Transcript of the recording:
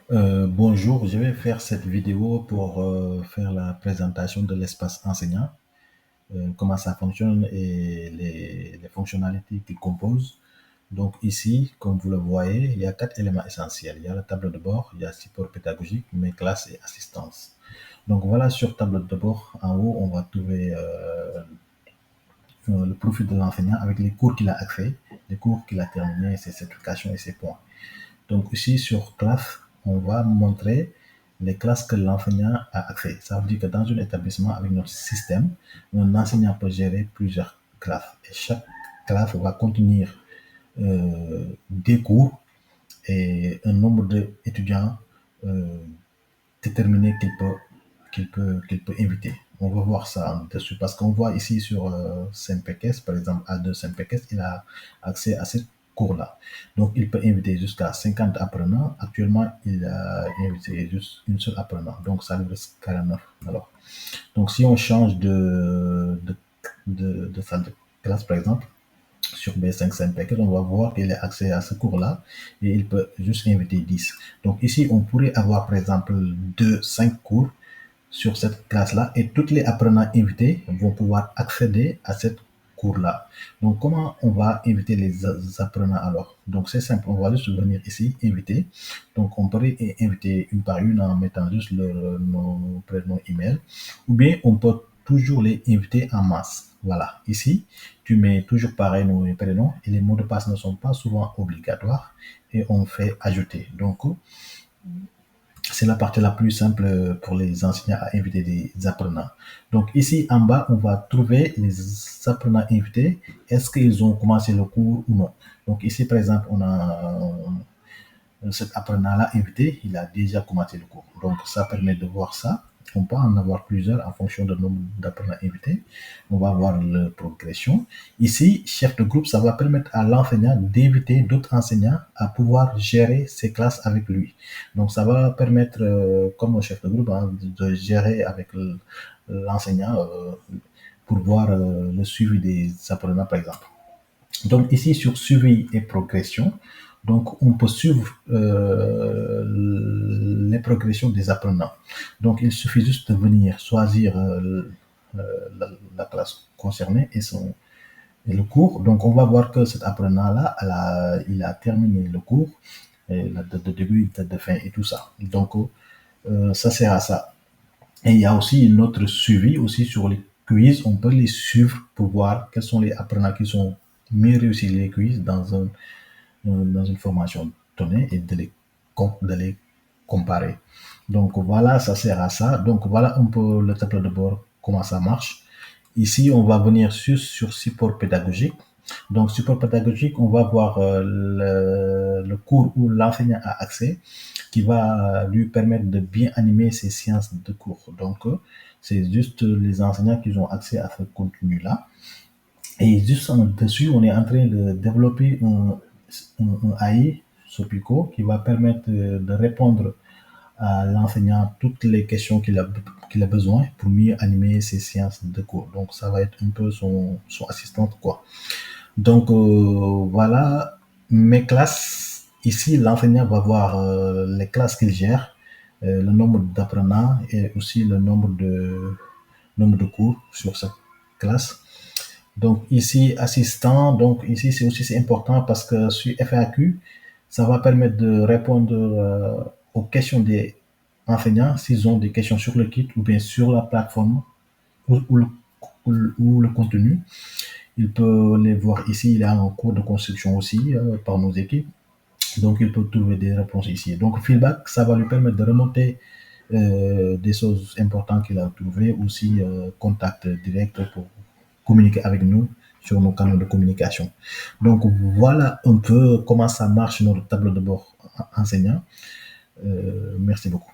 Bonjour, je vais faire cette vidéo pour faire la présentation de l'espace enseignant, comment ça fonctionne et les fonctionnalités qu'il compose. Donc ici, comme vous le voyez, il y a quatre éléments essentiels. Il y a la table de bord, il y a support pédagogique, mes classes et assistance. Donc voilà, sur table de bord, en haut, on va trouver le profil de l'enseignant avec les cours qu'il a accès, les cours qu'il a terminés, ses certifications et ses points. Donc ici sur classe, on va montrer les classes que l'enseignant a accès. Ça veut dire que dans un établissement avec notre système, un enseignant peut gérer plusieurs classes et chaque classe va contenir des cours et un nombre d'étudiants euh, déterminé qu'il peut inviter. On va voir ça en dessus parce qu'on voit ici sur SYNPECES, par exemple A2 SYNPECES, il a accès à cette cours-là. Donc, il peut inviter jusqu'à 50 apprenants. Actuellement, il a invité juste une seule apprenant. Donc, ça nous reste 49. Alors, donc, si on change de salle de classe, par exemple, sur B5 SYNPECES, on va voir qu'il a accès à ce cours-là et il peut juste inviter 10. Donc, ici, on pourrait avoir, par exemple, 5 cours sur cette classe-là et tous les apprenants invités vont pouvoir accéder à cette cours-là. Donc, comment on va inviter les apprenants alors? Donc, c'est simple, on va juste venir ici, inviter. Donc, on pourrait inviter une par une en mettant juste le nom, prénom, email. Ou bien, on peut toujours les inviter en masse. Voilà, ici, tu mets toujours pareil nom et prénom et les mots de passe ne sont pas souvent obligatoires et on fait ajouter. Donc, c'est la partie la plus simple pour les enseignants à inviter des apprenants. Donc ici en bas, on va trouver les apprenants invités. Est-ce qu'ils ont commencé le cours ou non? Donc ici, par exemple, on a cet apprenant-là invité, il a déjà commencé le cours. Donc ça permet de voir ça. On peut en avoir plusieurs en fonction du nombre d'apprenants invités. On va voir la progression. Ici, chef de groupe, ça va permettre à l'enseignant d'inviter d'autres enseignants à pouvoir gérer ses classes avec lui. Donc ça va permettre, comme chef de groupe, hein, de gérer avec l'enseignant pour voir le suivi des apprenants, par exemple. Donc ici sur suivi et progression, donc on peut suivre les progressions des apprenants. Donc il suffit juste de venir choisir la classe concernée et le cours. Donc on va voir que cet apprenant-là, il a terminé le cours, et la date de début, la date de fin et tout ça. Donc ça sert à ça. Et il y a aussi notre suivi aussi sur les quiz. On peut les suivre pour voir quels sont les apprenants qui sont mieux réussi les quiz dans une formation donnée et de les comparer. Donc voilà, ça sert à ça. Donc voilà un peu le tableau de bord, comment ça marche. Ici, on va venir sur support pédagogique. Donc, support pédagogique, on va voir le cours où l'enseignant a accès, qui va lui permettre de bien animer ses séances de cours. Donc, c'est juste les enseignants qui ont accès à ce contenu-là. Et juste en dessus, on est en train de développer un AI, Sopico, qui va permettre de répondre à l'enseignant toutes les questions qu'il a besoin pour mieux animer ses séances de cours. Donc, ça va être un peu son assistante, quoi. Donc, voilà mes classes. Ici, l'enseignant va voir les classes qu'il gère, le nombre d'apprenants et aussi le nombre de cours sur cette classe. Donc ici, assistant, donc ici c'est important parce que sur FAQ, ça va permettre de répondre aux questions des enseignants s'ils ont des questions sur le kit ou bien sur la plateforme ou le contenu. Il peut les voir ici, il y a un cours de construction aussi par nos équipes. Donc il peut trouver des réponses ici. Donc feedback, ça va lui permettre de remonter des choses importantes qu'il a trouvées, aussi contact direct pour communiquer avec nous sur nos canaux de communication. Donc voilà un peu comment ça marche notre tableau de bord enseignant. Merci beaucoup.